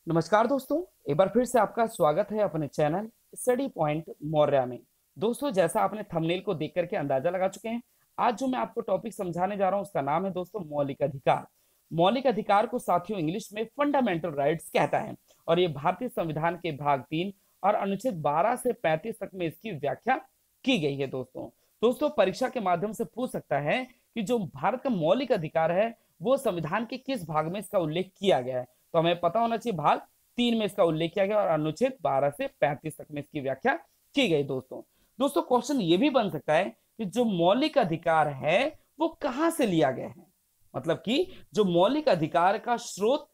नमस्कार दोस्तों, एक बार फिर से आपका स्वागत है अपने चैनल स्टडी पॉइंट मौर्या में। दोस्तों, जैसा आपने थंबनेल को देख करके अंदाजा लगा चुके हैं, आज जो मैं आपको टॉपिक समझाने जा रहा हूं उसका नाम है दोस्तों मौलिक अधिकार। मौलिक अधिकार को साथियों इंग्लिश में फंडामेंटल राइट्स कहता है और ये भारतीय संविधान के भाग 3 और अनुच्छेद 12 से 35 तक में इसकी व्याख्या की गई है। दोस्तों परीक्षा के माध्यम से पूछ सकता है कि जो भारत का मौलिक अधिकार है वो संविधान के किस भाग में इसका उल्लेख किया गया है। तो हमें पता होना चाहिए भाग 3 में इसका उल्लेख किया गया और अनुच्छेद 12 से 35 तक में इसकी व्याख्या की गई। दोस्तों क्वेश्चन ये भी बन सकता है कि जो मौलिक अधिकार है वो कहां से लिया गया है, मतलब कि जो मौलिक अधिकार का स्रोत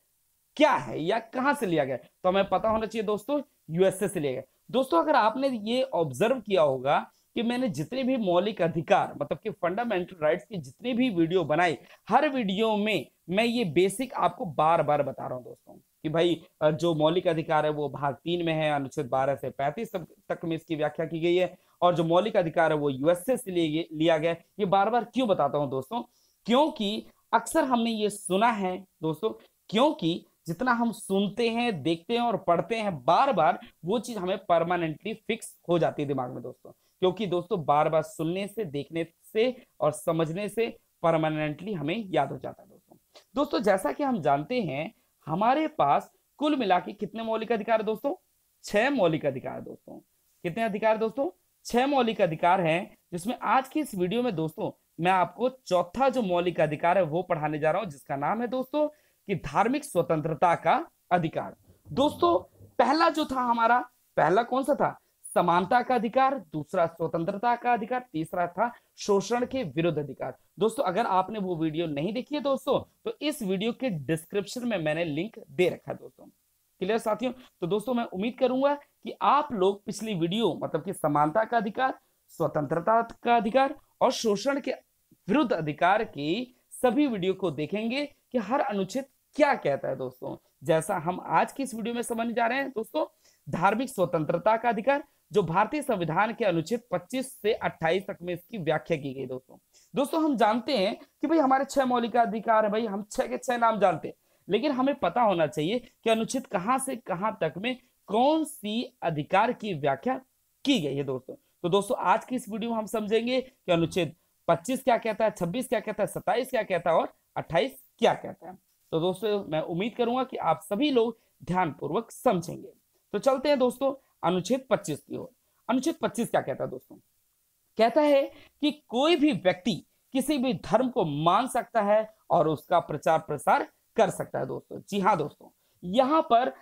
क्या है या कहां से लिया गया। तो हमें पता होना चाहिए दोस्तों यूएसए से लिया गया। दोस्तों अगर आपने ये ऑब्जर्व किया होगा कि मैंने जितने भी मौलिक अधिकार मतलब कि फंडामेंटल राइट्स की जितनी भी वीडियो बनाई, हर वीडियो में मैं ये बेसिक आपको बार बार बता रहा हूं दोस्तों कि भाई जो मौलिक अधिकार है वो भाग 3 में है, अनुच्छेद 12 से 35 तक में इसकी व्याख्या की गई है और जो मौलिक अधिकार है वो यूएसए से लिया गया। ये बार बार क्यों बताता हूं दोस्तों, क्योंकि अक्सर हमने ये सुना है दोस्तों, क्योंकि जितना हम सुनते हैं, देखते हैं और पढ़ते हैं बार बार, वो चीज हमें परमानेंटली फिक्स हो जाती है दिमाग में दोस्तों। क्योंकि दोस्तों बार बार सुनने से, देखने से और समझने से परमानेंटली हमें याद हो जाता है दोस्तों जैसा कि हम जानते हैं हमारे पास कुल मिला के कितने मौलिक अधिकार है दोस्तों? 6 मौलिक अधिकार है दोस्तों। कितने अधिकार दोस्तों? 6 मौलिक अधिकार हैं, जिसमें आज की इस वीडियो में दोस्तों मैं आपको चौथा जो मौलिक अधिकार है वो पढ़ाने जा रहा हूं, जिसका नाम है दोस्तों कि धार्मिक स्वतंत्रता का अधिकार। दोस्तों पहला जो था हमारा, पहला कौन सा था? समानता का अधिकार, दूसरा स्वतंत्रता का अधिकार, तीसरा था शोषण के विरुद्ध अधिकार। दोस्तों अगर आपने वो वीडियो नहीं देखी है दोस्तों, तो इस वीडियो के डिस्क्रिप्शन में मैंने लिंक दे रखा है दोस्तों। क्लियर साथियों? तो दोस्तों मैं उम्मीद करूंगा कि आप लोग पिछली वीडियो मतलब कि समानता का अधिकार, स्वतंत्रता का अधिकार और शोषण के विरुद्ध अधिकार की सभी वीडियो को देखेंगे कि हर अनुच्छेद क्या कहता है दोस्तों। जैसा हम आज की इस वीडियो में समझने जा रहे हैं दोस्तों, धार्मिक स्वतंत्रता का अधिकार जो भारतीय संविधान के अनुच्छेद 25 से 28 तक में इसकी व्याख्या की गई दोस्तों हम जानते हैं कि भाई हमारे 6 मौलिक अधिकार है, भाई हम 6 के 6 नाम जानते हैं, लेकिन हमें पता होना चाहिए कि अनुच्छेद कहां से कहां तक में कौन सी अधिकार की व्याख्या की गई है दोस्तों। तो दोस्तों आज की इस वीडियो में हम समझेंगे कि अनुच्छेद 25 क्या कहता है, 26 क्या कहता है, 27 क्या कहता है और 28 क्या कहता है। तो दोस्तों मैं उम्मीद करूंगा कि आप सभी लोग ध्यानपूर्वक समझेंगे। तो चलते हैं दोस्तों अनुच्छेद 25 की ओर। अनुच्छेद 25 क्या कहता है दोस्तों? कहता है कि कोई भी व्यक्ति किसी भी धर्म को मान सकता है और उसका प्रचार प्रसार कर सकता है दोस्तों। जी हाँ दोस्तों, यहां पर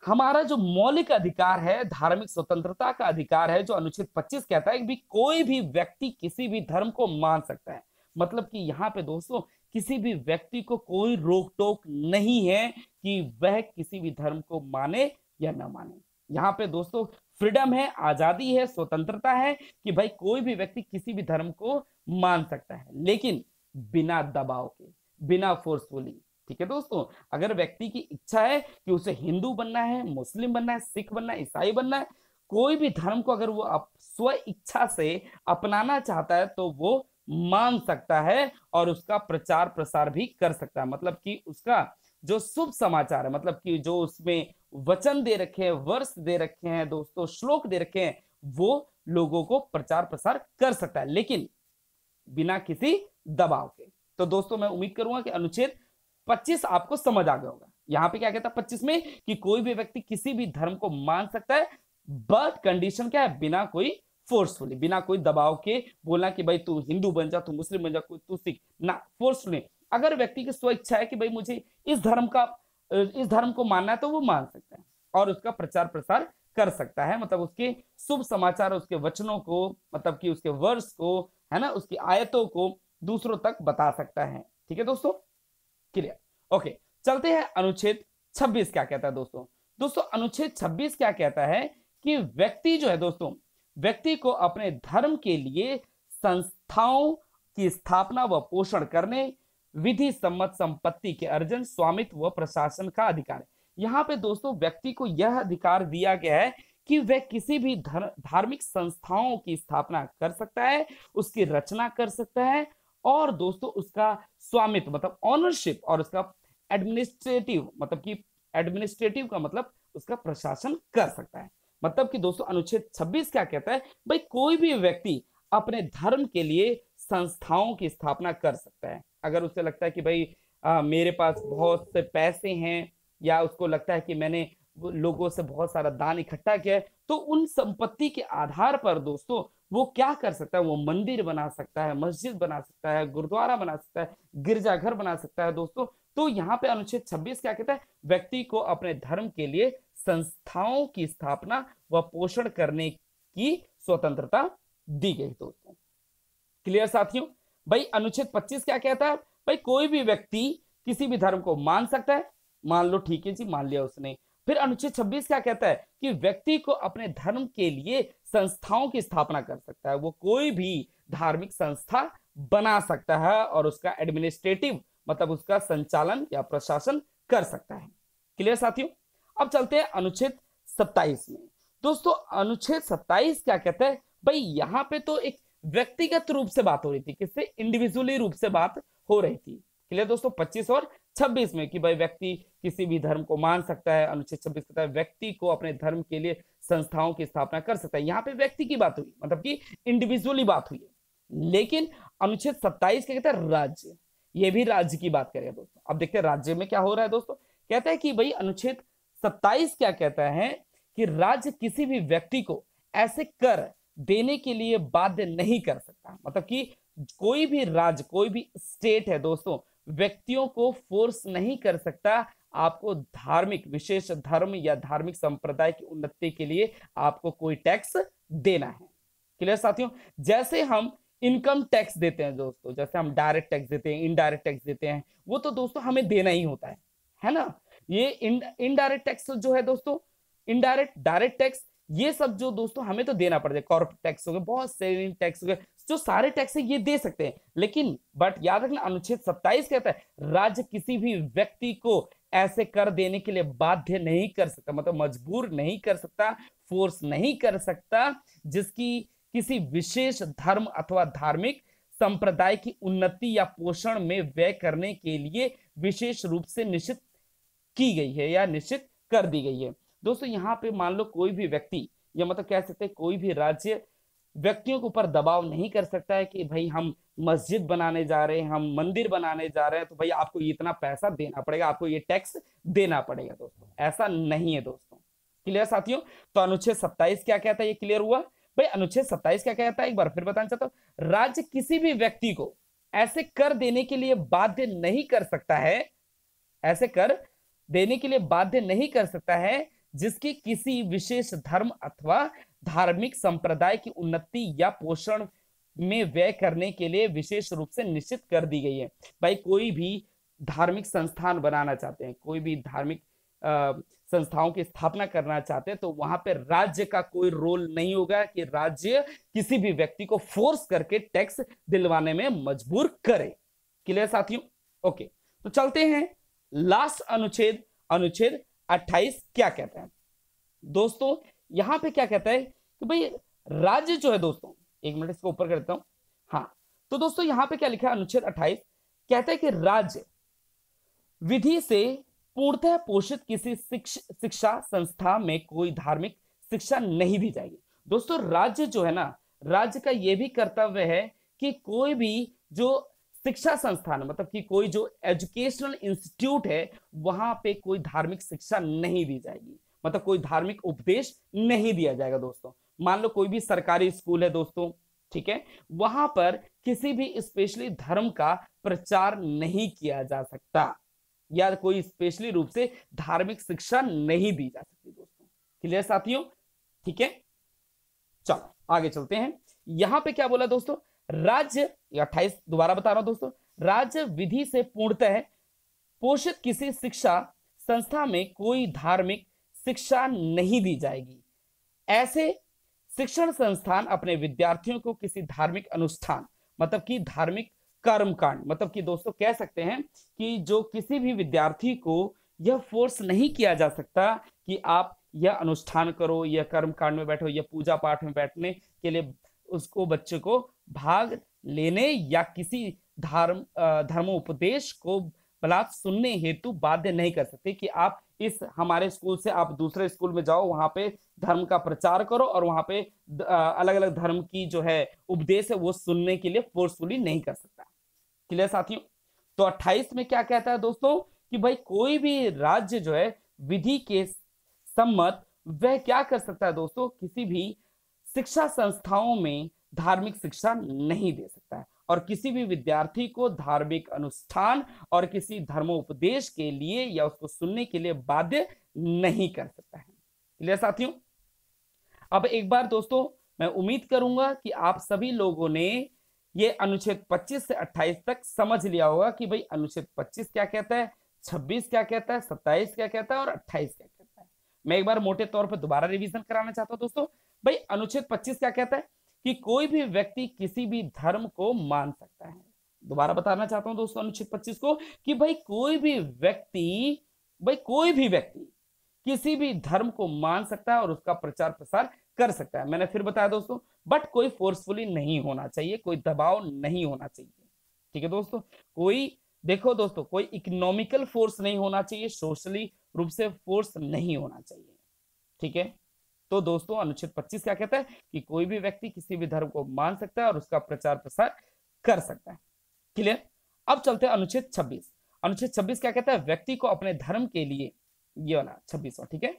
हमारा जो मौलिक अधिकार है, धार्मिक स्वतंत्रता का अधिकार है, जो अनुच्छेद 25 कहता है कि कोई भी व्यक्ति किसी भी धर्म को मान सकता है। मतलब कि यहाँ पे दोस्तों किसी भी व्यक्ति को कोई रोक टोक नहीं है कि वह किसी भी धर्म को माने या ना माने। यहाँ पे दोस्तों फ्रीडम है, आजादी है, स्वतंत्रता है कि भाई कोई भी व्यक्ति किसी भी धर्म को मान सकता है, लेकिन बिना दबाव के, बिना फोर्सफुली। ठीक है दोस्तों, अगर व्यक्ति की इच्छा है कि उसे हिंदू बनना है, मुस्लिम बनना है, सिख बनना है, ईसाई बनना है, कोई भी धर्म को अगर वो स्व इच्छा से अपनाना चाहता है तो वो मान सकता है और उसका प्रचार प्रसार भी कर सकता है। मतलब कि उसका जो शुभ समाचार है, मतलब कि जो उसमें वचन दे रखे हैं, वर्ष दे रखे हैं दोस्तों, श्लोक दे रखे हैं, वो लोगों को प्रचार प्रसार कर सकता है, लेकिन बिना किसी दबाव के। तो दोस्तों मैं उम्मीद करूंगा कि अनुच्छेद 25 आपको समझ आ गया होगा। यहां पे क्या कहता है 25 में कि कोई भी व्यक्ति किसी भी धर्म को मान सकता है, बट कंडीशन क्या है? बिना कोई फोर्सफुली, बिना कोई दबाव के बोलना कि भाई तू हिंदू बन जा, तू मुस्लिम बन जा, तू सिख ना, फोर्सफुली। अगर व्यक्ति की स्व इच्छा है कि भाई मुझे इस धर्म को मानना है तो वो मान सकता है और उसका प्रचार प्रसार कर सकता है। मतलब उसके शुभ समाचार, उसके वचनों को, मतलब कि उसके वर्ष को, है ना, उसकी आयतों को दूसरों तक बता सकता है। ठीक है दोस्तों, क्लियर? ओके, चलते हैं अनुच्छेद 26 क्या कहता है दोस्तों अनुच्छेद 26 क्या कहता है कि व्यक्ति जो है दोस्तों, व्यक्ति को अपने धर्म के लिए संस्थाओं की स्थापना व पोषण करने, विधि सम्मत संपत्ति के अर्जन, स्वामित्व व प्रशासन का अधिकार है। यहां पे दोस्तों व्यक्ति को यह अधिकार दिया गया है कि वह किसी भी धार्मिक संस्थाओं की स्थापना कर सकता है, उसकी रचना कर सकता है और दोस्तों उसका स्वामित्व मतलब ऑनरशिप और उसका एडमिनिस्ट्रेटिव मतलब कि एडमिनिस्ट्रेटिव का मतलब उसका प्रशासन कर सकता है। मतलब कि दोस्तों अनुच्छेद 26 क्या कहता है, भाई कोई भी व्यक्ति अपने धर्म के लिए संस्थाओं की स्थापना कर सकता है। अगर उसे लगता है कि भाई मेरे पास बहुत से पैसे हैं, या उसको लगता है कि मैंने लोगों से बहुत सारा दान इकट्ठा किया है, तो उन संपत्ति के आधार पर दोस्तों वो क्या कर सकता है, वो मंदिर बना सकता है, मस्जिद बना सकता है, गुरुद्वारा बना सकता है, गिरजाघर बना सकता है दोस्तों। तो यहाँ पे अनुच्छेद 26 क्या कहता है, व्यक्ति को अपने धर्म के लिए संस्थाओं की स्थापना व पोषण करने की स्वतंत्रता दी गई दोस्तों। क्लियर साथियों। भाई अनुच्छेद 25 क्या कहता है, भाई कोई भी व्यक्ति किसी भी धर्म को मान सकता है, मान लो ठीक है जी, मान लिया उसने। फिर अनुच्छेद 26 क्या कहता है कि व्यक्ति को अपने धर्म के लिए संस्थाओं की स्थापना कर सकता है, वो कोई भी धार्मिक संस्था बना सकता है और उसका एडमिनिस्ट्रेटिव मतलब उसका संचालन या प्रशासन कर सकता है। क्लियर साथियों। अब चलते हैं अनुच्छेद 27 में। दोस्तों अनुच्छेद 27 क्या कहता है, भाई यहाँ पे तो एक व्यक्तिगत रूप से बात हो रही थी, किससे, इंडिविजुअली रूप से बात हो रही थी। क्लियर दोस्तों। 25 और 26 में कि भाई व्यक्ति किसी भी धर्म को मान सकता है, अनुच्छेद 26 कहता है व्यक्ति को अपने धर्म के लिए संस्थाओं की स्थापना कर सकता है। यहाँ पे व्यक्ति की बात हुई, मतलब कि इंडिविजुअली बात हुई है। लेकिन अनुच्छेद 27 क्या कहता है, राज्य, ये भी राज्य की बात करेगा दोस्तों। अब देखते हैं राज्य में क्या हो रहा है दोस्तों। कहता है कि भाई अनुच्छेद 27 क्या कहता है कि राज्य किसी भी व्यक्ति को ऐसे कर देने के लिए बाध्य नहीं कर सकता। मतलब कि कोई भी राज्य, कोई भी स्टेट है दोस्तों, व्यक्तियों को फोर्स नहीं कर सकता आपको धार्मिक, विशेष धर्म या धार्मिक संप्रदाय की उन्नति के लिए आपको कोई टैक्स देना है। क्लियर साथियों। जैसे हम इनकम टैक्स देते हैं दोस्तों, जैसे हम डायरेक्ट टैक्स देते हैं, इनडायरेक्ट टैक्स देते हैं, वो तो दोस्तों हमें देना ही होता है ना। ये इनडायरेक्ट टैक्स जो है दोस्तों, इनडायरेक्ट, डायरेक्ट टैक्स, ये सब जो दोस्तों हमें तो देना पड़ता है। कॉर्पोरेट टैक्स हो गए, बहुत से टैक्स हो गए, जो सारे टैक्स है ये दे सकते हैं। लेकिन बट याद रखना अनुच्छेद 27 कहता है राज्य किसी भी व्यक्ति को ऐसे कर देने के लिए बाध्य नहीं कर सकता, मतलब मजबूर नहीं कर सकता, फोर्स नहीं कर सकता, जिसकी किसी विशेष धर्म अथवा धार्मिक संप्रदाय की उन्नति या पोषण में व्यय करने के लिए विशेष रूप से निश्चित की गई है या निश्चित कर दी गई है। दोस्तों यहाँ पे मान लो कोई भी व्यक्ति, या मतलब कह सकते हैं कोई भी राज्य व्यक्तियों के ऊपर दबाव नहीं कर सकता है कि भाई हम मस्जिद बनाने जा रहे हैं, हम मंदिर बनाने जा रहे हैं, तो भाई आपको इतना पैसा देना पड़ेगा, आपको ये टैक्स देना पड़ेगा दोस्तों, ऐसा नहीं है दोस्तों। क्लियर साथियों। तो अनुच्छेद 27 क्या कहता है, ये क्लियर हुआ। भाई अनुच्छेद 27 क्या कहता है, एक बार फिर बताना चाहता हूं, राज्य किसी भी व्यक्ति को ऐसे कर देने के लिए बाध्य नहीं कर सकता है, ऐसे कर देने के लिए बाध्य नहीं कर सकता है जिसकी किसी विशेष धर्म अथवा धार्मिक संप्रदाय की उन्नति या पोषण में व्यय करने के लिए विशेष रूप से निश्चित कर दी गई है। भाई कोई भी धार्मिक संस्थान बनाना चाहते हैं, कोई भी धार्मिक संस्थाओं की स्थापना करना चाहते हैं, तो वहां पे राज्य का कोई रोल नहीं होगा कि राज्य किसी भी व्यक्ति को फोर्स करके टैक्स दिलवाने में मजबूर करे। क्लियर साथियों। ओके, तो चलते हैं लास्ट अनुच्छेद, अनुच्छेद 28 क्या कहता है दोस्तों। यहां पे क्या कहता है कि भाई राज्य जो है दोस्तों, एक मिनट इसको ऊपर कर देता हूं। हाँ, तो दोस्तों यहां पे क्या लिखा है, अनुच्छेद 28 कहता है कि राज्य विधि से पूर्णतः पोषित किसी शिक्षा संस्था में कोई धार्मिक शिक्षा नहीं दी जाएगी। दोस्तों राज्य जो है ना, राज्य का यह भी कर्तव्य है कि कोई भी जो शिक्षा संस्थान, मतलब कि कोई जो एजुकेशनल इंस्टीट्यूट है, वहां पे कोई धार्मिक शिक्षा नहीं दी जाएगी, मतलब कोई धार्मिक उपदेश नहीं दिया जाएगा दोस्तों। मान लो कोई भी सरकारी स्कूल है दोस्तों, ठीक है, वहां पर किसी भी स्पेशली धर्म का प्रचार नहीं किया जा सकता, या कोई स्पेशली रूप से धार्मिक शिक्षा नहीं दी जा सकती दोस्तों। क्लियर साथियों। ठीक है, चलो आगे चलते हैं। यहां पे क्या बोला दोस्तों, राज्य 28 दोबारा बता रहा हूं दोस्तों, राज्य विधि से पूर्णतः पोषित किसी शिक्षा संस्था में कोई धार्मिक शिक्षा नहीं दी जाएगी। ऐसे शिक्षण संस्थान अपने विद्यार्थियों को किसी धार्मिक अनुष्ठान, मतलब कि धार्मिक कर्मकांड, मतलब कि दोस्तों कह सकते हैं कि जो किसी भी विद्यार्थी को यह फोर्स नहीं किया जा सकता कि आप यह अनुष्ठान करो, यह कर्मकांड में बैठो, यह पूजा पाठ में बैठने के लिए उसको, बच्चे को भाग लेने या किसी धर्मोपदेश को बात सुनने हेतु बाध्य नहीं कर सकते कि आप इस हमारे स्कूल से आप दूसरे स्कूल में जाओ, वहां पे धर्म का प्रचार करो और वहां पे अलग अलग धर्म की जो है उपदेश है वो सुनने के लिए फोर्सफुली नहीं कर सकता। क्लियर साथियों? तो 28 में क्या कहता है दोस्तों कि भाई कोई भी राज्य जो है विधि के सम्मत वह क्या कर सकता है दोस्तों, किसी भी शिक्षा संस्थाओं में धार्मिक शिक्षा नहीं दे सकता है और किसी भी विद्यार्थी को धार्मिक अनुष्ठान और किसी धर्मोपदेश के लिए या उसको सुनने के लिए बाध्य नहीं कर सकता है। क्लियर साथियों? अब एक बार दोस्तों मैं उम्मीद करूंगा कि आप सभी लोगों ने ये अनुच्छेद 25 से 28 तक समझ लिया होगा कि भाई अनुच्छेद 25 क्या कहता है, 26 क्या कहता है, 27 क्या कहता है और 28 क्या कहता है। मैं एक बार मोटे तौर पर दोबारा रिवीजन कराना चाहता हूं दोस्तों। भाई अनुच्छेद 25 क्या कहता है कि कोई भी व्यक्ति किसी भी धर्म को मान सकता है। दोबारा बताना चाहता हूं दोस्तों अनुच्छेद 25 को कि भाई कोई भी व्यक्ति किसी भी धर्म को मान सकता है और उसका प्रचार प्रसार कर सकता है। मैंने फिर बताया दोस्तों, बट कोई फोर्सफुली नहीं होना चाहिए, कोई दबाव नहीं होना चाहिए। ठीक है दोस्तों? देखो दोस्तों, कोई इकोनॉमिकल फोर्स नहीं होना चाहिए, सोशली रूप से फोर्स नहीं होना चाहिए। ठीक है? तो दोस्तों अनुच्छेद 25 क्या कहता है कि कोई भी व्यक्ति किसी भी धर्म को मान सकता है और उसका प्रचार प्रसार कर सकता है। क्लियर? अब चलते हैं अनुच्छेद 26। अनुच्छेद 26 क्या कहता है? व्यक्ति को अपने धर्म के लिए, ये वाला 26वां, ठीक है,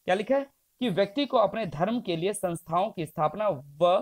क्या लिखा है कि व्यक्ति को अपने धर्म के लिए संस्थाओं की स्थापना व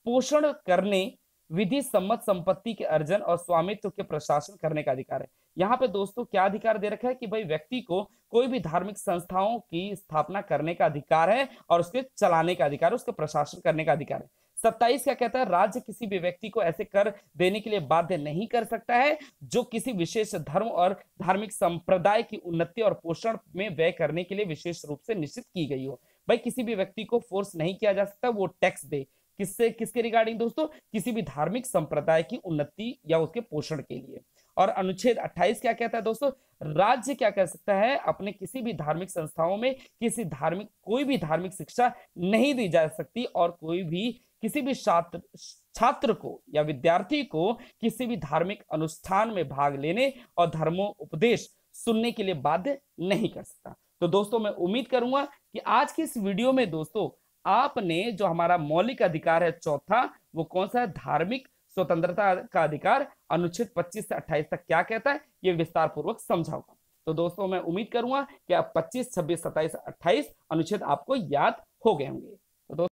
पोषण करने, विधि सम्मत संपत्ति के अर्जन और स्वामित्व के प्रशासन करने का अधिकार है। यहाँ पे दोस्तों क्या अधिकार दे रखा है कि भाई व्यक्ति को कोई भी धार्मिक संस्थाओं की स्थापना करने का अधिकार है और उसके चलाने का अधिकार है, उसके प्रशासन करने का अधिकार है। 27 क्या कहता है? राज्य किसी भी व्यक्ति को ऐसे कर देने के लिए बाध्य नहीं कर सकता है जो किसी विशेष धर्म और धार्मिक संप्रदाय की उन्नति और पोषण में व्यय करने के लिए विशेष रूप से निश्चित की गई हो। भाई किसी भी व्यक्ति को फोर्स नहीं किया जा सकता वो टैक्स दे, किसके रिगार्डिंग दोस्तों? किसी भी धार्मिक संप्रदाय की उन्नति या उसके पोषण के लिए। और अनुच्छेद 28 क्या कहता है दोस्तों? राज्य क्या कर सकता है? अपने किसी भी धार्मिक संस्थाओं में कोई भी धार्मिक शिक्षा नहीं दी जा सकती और कोई भी किसी भी छात्र को या विद्यार्थी को किसी भी धार्मिक अनुष्ठान में भाग लेने और धर्मोपदेश सुनने के लिए बाध्य नहीं कर सकता। तो दोस्तों मैं उम्मीद करूंगा कि आज की इस वीडियो में दोस्तों आपने जो हमारा मौलिक अधिकार है चौथा, वो कौन सा है? धार्मिक स्वतंत्रता का अधिकार, अनुच्छेद 25 से 28 तक क्या कहता है ये विस्तार पूर्वक समझा होगा। तो दोस्तों मैं उम्मीद करूंगा कि आप 25, 26, 27, 28 अनुच्छेद आपको याद हो गए होंगे। तो दोस्तों